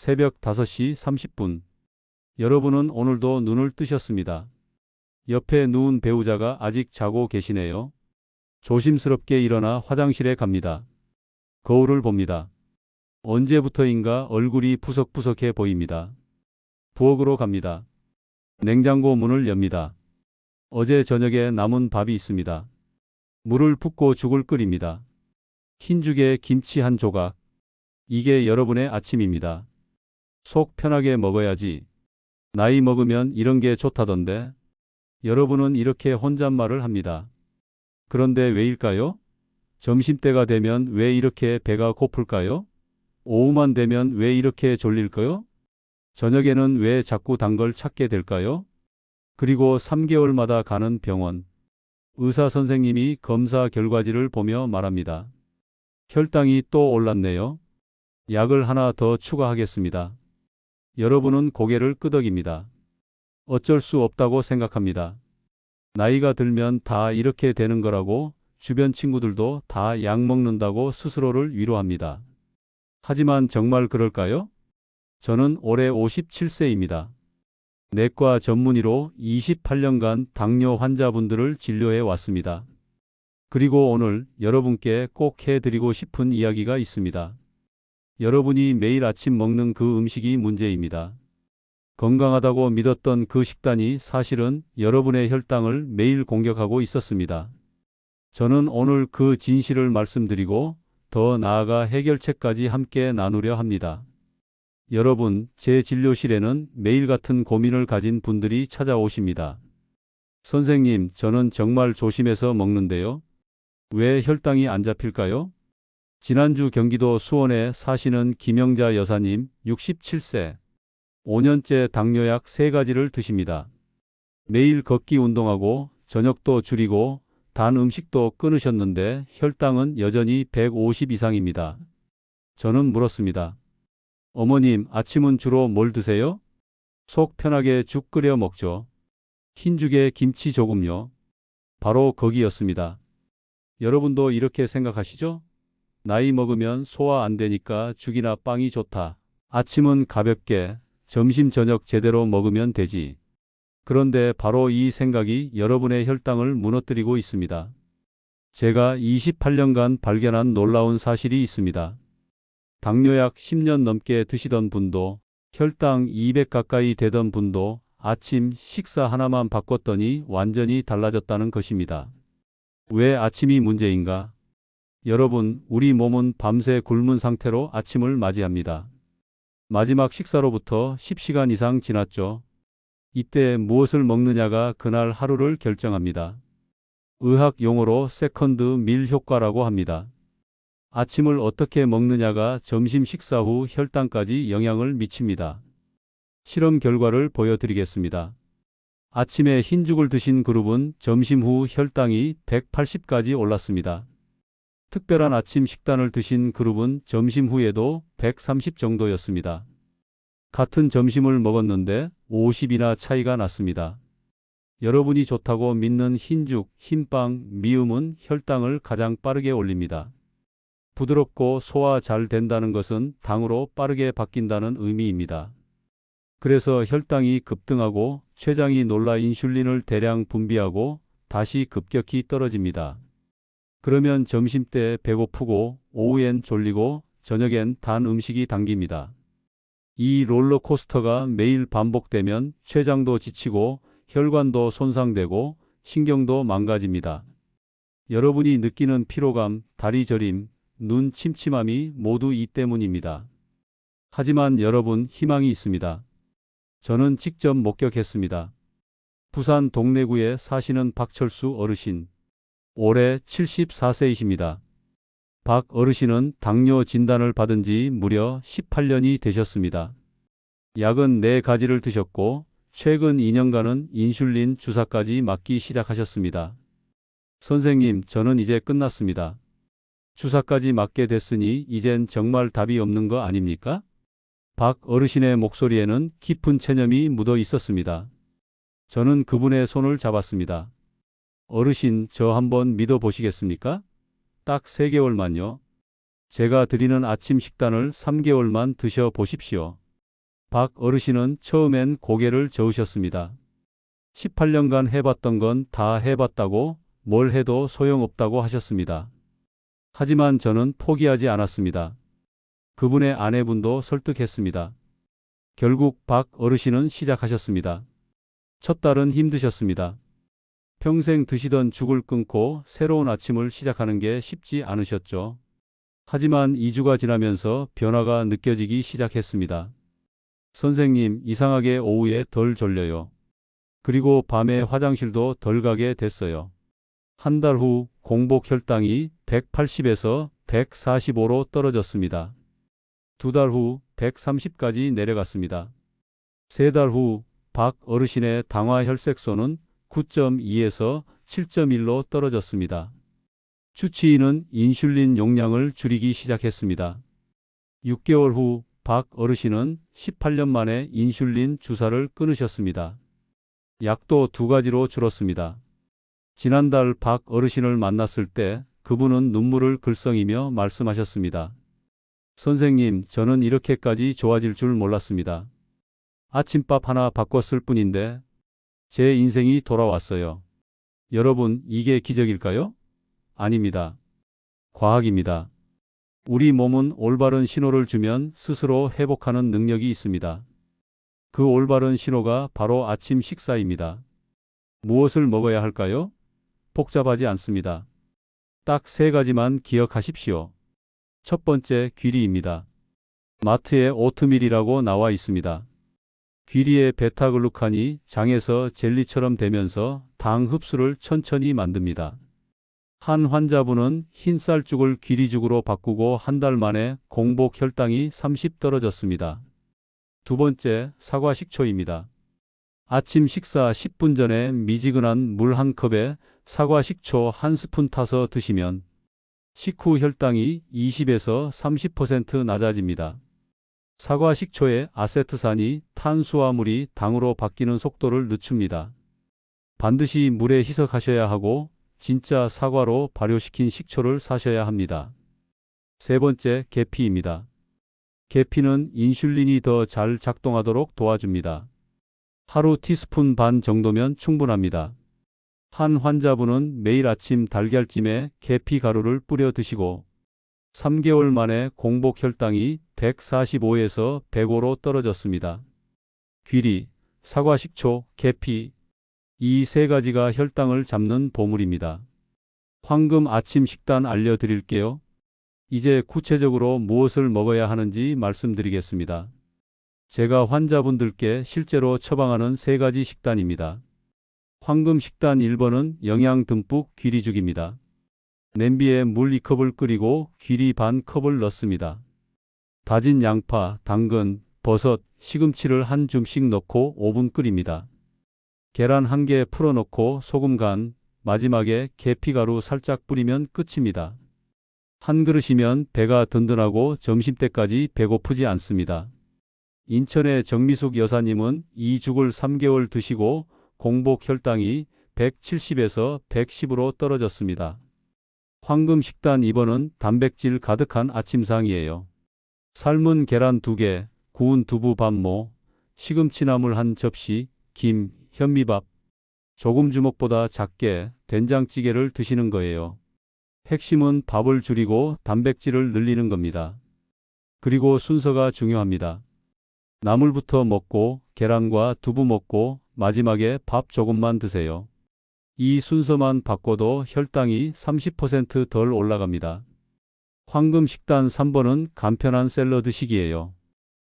새벽 5시 30분. 여러분은 오늘도 눈을 뜨셨습니다. 옆에 누운 배우자가 아직 자고 계시네요. 조심스럽게 일어나 화장실에 갑니다. 거울을 봅니다. 언제부터인가 얼굴이 푸석푸석해 보입니다. 부엌으로 갑니다. 냉장고 문을 엽니다. 어제 저녁에 남은 밥이 있습니다. 물을 붓고 죽을 끓입니다. 흰죽에 김치 한 조각. 이게 여러분의 아침입니다. 속 편하게 먹어야지. 나이 먹으면 이런 게 좋다던데. 여러분은 이렇게 혼잣말을 합니다. 그런데 왜일까요? 점심때가 되면 왜 이렇게 배가 고플까요? 오후만 되면 왜 이렇게 졸릴까요? 저녁에는 왜 자꾸 단 걸 찾게 될까요? 그리고 3개월마다 가는 병원. 의사 선생님이 검사 결과지를 보며 말합니다. 혈당이 또 올랐네요. 약을 하나 더 추가하겠습니다. 여러분은 고개를 끄덕입니다. 어쩔 수 없다고 생각합니다. 나이가 들면 다 이렇게 되는 거라고, 주변 친구들도 다 약 먹는다고 스스로를 위로합니다. 하지만 정말 그럴까요? 저는 올해 57세입니다. 내과 전문의로 28년간 당뇨 환자분들을 진료해 왔습니다. 그리고 오늘 여러분께 꼭 해드리고 싶은 이야기가 있습니다. 여러분이 매일 아침 먹는 그 음식이 문제입니다. 건강하다고 믿었던 그 식단이 사실은 여러분의 혈당을 매일 공격하고 있었습니다. 저는 오늘 그 진실을 말씀드리고 더 나아가 해결책까지 함께 나누려 합니다. 여러분, 제 진료실에는 매일 같은 고민을 가진 분들이 찾아오십니다. 선생님, 저는 정말 조심해서 먹는데요. 왜 혈당이 안 잡힐까요? 지난주 경기도 수원에 사시는 김영자 여사님, 67세. 5년째 당뇨약 3가지를 드십니다. 매일 걷기 운동하고 저녁도 줄이고 단 음식도 끊으셨는데 혈당은 여전히 150 이상입니다. 저는 물었습니다. 어머님, 아침은 주로 뭘 드세요? 속 편하게 죽 끓여 먹죠. 흰죽에 김치 조금요. 바로 거기였습니다. 여러분도 이렇게 생각하시죠? 나이 먹으면 소화 안 되니까 죽이나 빵이 좋다. 아침은 가볍게, 점심 저녁 제대로 먹으면 되지. 그런데 바로 이 생각이 여러분의 혈당을 무너뜨리고 있습니다. 제가 28년간 발견한 놀라운 사실이 있습니다. 당뇨약 10년 넘게 드시던 분도, 혈당 200 가까이 되던 분도 아침 식사 하나만 바꿨더니 완전히 달라졌다는 것입니다. 왜 아침이 문제인가? 여러분, 우리 몸은 밤새 굶은 상태로 아침을 맞이합니다. 마지막 식사로부터 10시간 이상 지났죠. 이때 무엇을 먹느냐가 그날 하루를 결정합니다. 의학 용어로 세컨드 밀 효과라고 합니다. 아침을 어떻게 먹느냐가 점심 식사 후 혈당까지 영향을 미칩니다. 실험 결과를 보여드리겠습니다. 아침에 흰죽을 드신 그룹은 점심 후 혈당이 180까지 올랐습니다. 특별한 아침 식단을 드신 그룹은 점심 후에도 130 정도였습니다. 같은 점심을 먹었는데 50이나 차이가 났습니다. 여러분이 좋다고 믿는 흰죽, 흰빵, 미음은 혈당을 가장 빠르게 올립니다. 부드럽고 소화 잘 된다는 것은 당으로 빠르게 바뀐다는 의미입니다. 그래서 혈당이 급등하고 췌장이 놀라 인슐린을 대량 분비하고 다시 급격히 떨어집니다. 그러면 점심때 배고프고 오후엔 졸리고 저녁엔 단 음식이 당깁니다. 이 롤러코스터가 매일 반복되면 췌장도 지치고 혈관도 손상되고 신경도 망가집니다. 여러분이 느끼는 피로감, 다리 저림, 눈 침침함이 모두 이 때문입니다. 하지만 여러분, 희망이 있습니다. 저는 직접 목격했습니다. 부산 동래구에 사시는 박철수 어르신. 올해 74세이십니다. 박 어르신은 당뇨 진단을 받은 지 무려 18년이 되셨습니다. 약은 4가지를 드셨고 최근 2년간은 인슐린 주사까지 맞기 시작하셨습니다. 선생님, 저는 이제 끝났습니다. 주사까지 맞게 됐으니 이젠 정말 답이 없는 거 아닙니까? 박 어르신의 목소리에는 깊은 체념이 묻어 있었습니다. 저는 그분의 손을 잡았습니다. 어르신, 저 한번 믿어보시겠습니까? 딱 3개월만요. 제가 드리는 아침 식단을 3개월만 드셔보십시오. 박 어르신은 처음엔 고개를 저으셨습니다. 18년간 해봤던 건 다 해봤다고, 뭘 해도 소용없다고 하셨습니다. 하지만 저는 포기하지 않았습니다. 그분의 아내분도 설득했습니다. 결국 박 어르신은 시작하셨습니다. 첫 달은 힘드셨습니다. 평생 드시던 죽을 끊고 새로운 아침을 시작하는 게 쉽지 않으셨죠. 하지만 2주가 지나면서 변화가 느껴지기 시작했습니다. 선생님, 이상하게 오후에 덜 졸려요. 그리고 밤에 화장실도 덜 가게 됐어요. 한 달 후 공복 혈당이 180에서 145로 떨어졌습니다. 2달 후 130까지 내려갔습니다. 3달 후 박 어르신의 당화 혈색소는 9.2에서 7.1로 떨어졌습니다. 주치의는 인슐린 용량을 줄이기 시작했습니다. 6개월 후 박 어르신은 18년 만에 인슐린 주사를 끊으셨습니다. 약도 2가지로 줄었습니다. 지난달 박 어르신을 만났을 때 그분은 눈물을 글썽이며 말씀하셨습니다. 선생님, 저는 이렇게까지 좋아질 줄 몰랐습니다. 아침밥 하나 바꿨을 뿐인데 제 인생이 돌아왔어요. 여러분, 이게 기적일까요? 아닙니다. 과학입니다. 우리 몸은 올바른 신호를 주면 스스로 회복하는 능력이 있습니다. 그 올바른 신호가 바로 아침 식사입니다. 무엇을 먹어야 할까요? 복잡하지 않습니다. 딱 3가지만 기억하십시오. 첫 번째, 귀리입니다. 마트에 오트밀이라고 나와 있습니다. 귀리의 베타글루칸이 장에서 젤리처럼 되면서 당 흡수를 천천히 만듭니다. 한 환자분은 흰쌀죽을 귀리죽으로 바꾸고 한 달 만에 공복 혈당이 30 떨어졌습니다. 두 번째, 사과 식초입니다. 아침 식사 10분 전에 미지근한 물 한 컵에 사과 식초 1스푼 타서 드시면 식후 혈당이 20에서 30% 낮아집니다. 사과 식초의 아세트산이 탄수화물이 당으로 바뀌는 속도를 늦춥니다. 반드시 물에 희석하셔야 하고 진짜 사과로 발효시킨 식초를 사셔야 합니다. 세 번째, 계피입니다. 계피는 인슐린이 더 잘 작동하도록 도와줍니다. 하루 티스푼 반 정도면 충분합니다. 한 환자분은 매일 아침 달걀찜에 계피 가루를 뿌려 드시고 3개월 만에 공복 혈당이 145에서 105로 떨어졌습니다. 귀리, 사과 식초, 계피, 이 3가지가 혈당을 잡는 보물입니다. 황금 아침 식단 알려드릴게요. 이제 구체적으로 무엇을 먹어야 하는지 말씀드리겠습니다. 제가 환자분들께 실제로 처방하는 3가지 식단입니다. 황금 식단 1번은 영양 듬뿍 귀리죽입니다. 냄비에 물 2컵을 끓이고 귀리 반 컵을 넣습니다. 다진 양파, 당근, 버섯, 시금치를 한 줌씩 넣고 5분 끓입니다. 계란 1개 풀어넣고 소금 간, 마지막에 계피가루 살짝 뿌리면 끝입니다. 한 그릇이면 배가 든든하고 점심때까지 배고프지 않습니다. 인천의 정미숙 여사님은 이 죽을 3개월 드시고 공복 혈당이 170에서 110으로 떨어졌습니다. 황금 식단 2번은 단백질 가득한 아침상이에요. 삶은 계란 2개, 구운 두부 반모, 시금치나물 한 접시, 김, 현미밥, 조금 주먹보다 작게 된장찌개를 드시는 거예요. 핵심은 밥을 줄이고 단백질을 늘리는 겁니다. 그리고 순서가 중요합니다. 나물부터 먹고 계란과 두부 먹고 마지막에 밥 조금만 드세요. 이 순서만 바꿔도 혈당이 30% 덜 올라갑니다. 황금 식단 3번은 간편한 샐러드식이에요.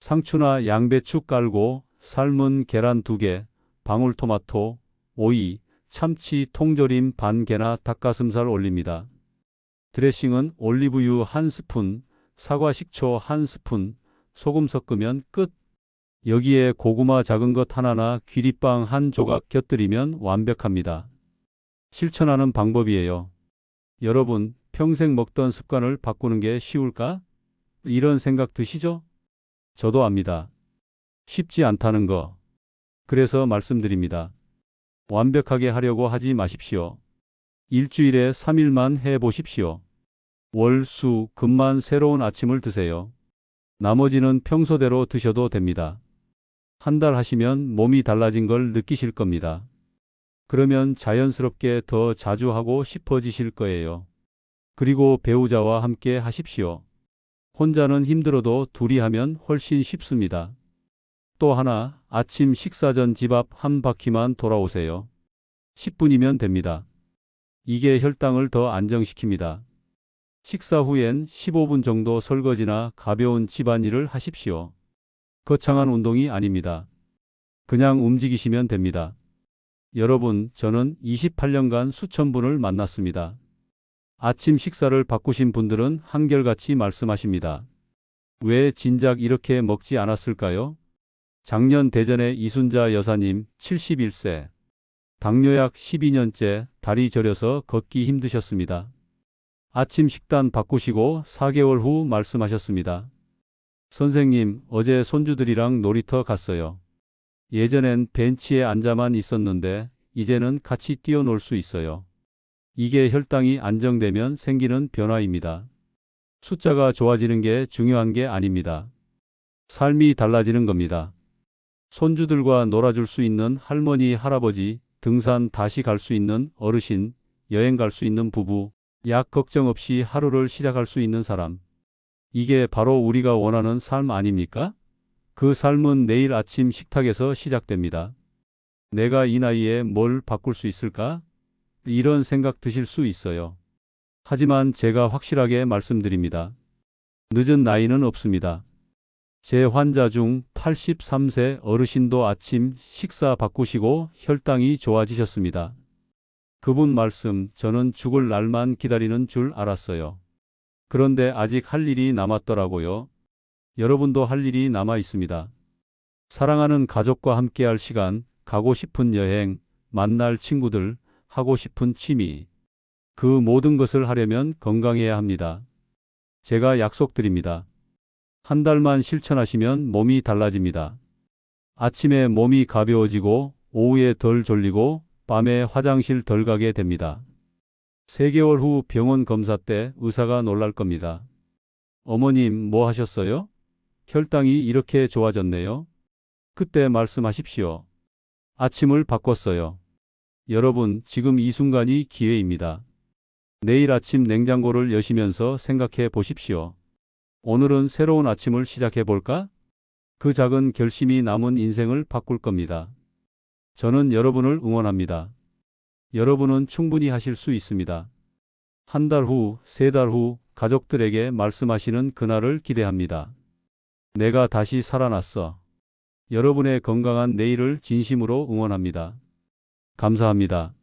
상추나 양배추 깔고 삶은 계란 2개, 방울토마토, 오이, 참치 통조림 반 개나 닭가슴살 올립니다. 드레싱은 올리브유 1스푼, 사과 식초 1스푼, 소금 섞으면 끝. 여기에 고구마 작은 것 하나나 귀리빵 한 조각 곁들이면 완벽합니다. 실천하는 방법이에요. 여러분, 평생 먹던 습관을 바꾸는 게 쉬울까? 이런 생각 드시죠? 저도 압니다. 쉽지 않다는 거. 그래서 말씀드립니다. 완벽하게 하려고 하지 마십시오. 일주일에 3일만 해보십시오. 월, 수, 금만 새로운 아침을 드세요. 나머지는 평소대로 드셔도 됩니다. 한 달 하시면 몸이 달라진 걸 느끼실 겁니다. 그러면 자연스럽게 더 자주 하고 싶어지실 거예요. 그리고 배우자와 함께 하십시오. 혼자는 힘들어도 둘이 하면 훨씬 쉽습니다. 또 하나, 아침 식사 전 집 앞 한 바퀴만 돌아오세요. 10분이면 됩니다. 이게 혈당을 더 안정시킵니다. 식사 후엔 15분 정도 설거지나 가벼운 집안일을 하십시오. 거창한 운동이 아닙니다. 그냥 움직이시면 됩니다. 여러분, 저는 28년간 수천 분을 만났습니다. 아침 식사를 바꾸신 분들은 한결같이 말씀하십니다. 왜 진작 이렇게 먹지 않았을까요? 작년 대전의 이순자 여사님 71세. 당뇨약 12년째 다리 저려서 걷기 힘드셨습니다. 아침 식단 바꾸시고 4개월 후 말씀하셨습니다. 선생님, 어제 손주들이랑 놀이터 갔어요. 예전엔 벤치에 앉아만 있었는데 이제는 같이 뛰어놀 수 있어요. 이게 혈당이 안정되면 생기는 변화입니다. 숫자가 좋아지는 게 중요한 게 아닙니다. 삶이 달라지는 겁니다. 손주들과 놀아줄 수 있는 할머니, 할아버지, 등산 다시 갈 수 있는 어르신, 여행 갈 수 있는 부부, 약 걱정 없이 하루를 시작할 수 있는 사람. 이게 바로 우리가 원하는 삶 아닙니까? 그 삶은 내일 아침 식탁에서 시작됩니다. 내가 이 나이에 뭘 바꿀 수 있을까? 이런 생각 드실 수 있어요. 하지만 제가 확실하게 말씀드립니다. 늦은 나이는 없습니다. 제 환자 중 83세 어르신도 아침 식사 바꾸시고 혈당이 좋아지셨습니다. 그분 말씀, 저는 죽을 날만 기다리는 줄 알았어요. 그런데 아직 할 일이 남았더라고요. 여러분도 할 일이 남아 있습니다. 사랑하는 가족과 함께할 시간, 가고 싶은 여행, 만날 친구들, 하고 싶은 취미. 그 모든 것을 하려면 건강해야 합니다. 제가 약속드립니다. 한 달만 실천하시면 몸이 달라집니다. 아침에 몸이 가벼워지고 오후에 덜 졸리고 밤에 화장실 덜 가게 됩니다. 3개월 후 병원 검사 때 의사가 놀랄 겁니다. 어머님, 뭐 하셨어요? 혈당이 이렇게 좋아졌네요. 그때 말씀하십시오. 아침을 바꿨어요. 여러분, 지금 이 순간이 기회입니다. 내일 아침 냉장고를 여시면서 생각해 보십시오. 오늘은 새로운 아침을 시작해 볼까? 그 작은 결심이 남은 인생을 바꿀 겁니다. 저는 여러분을 응원합니다. 여러분은 충분히 하실 수 있습니다. 한 달 후, 3달 후 가족들에게 말씀하시는 그날을 기대합니다. 내가 다시 살아났어. 여러분의 건강한 내일을 진심으로 응원합니다. 감사합니다.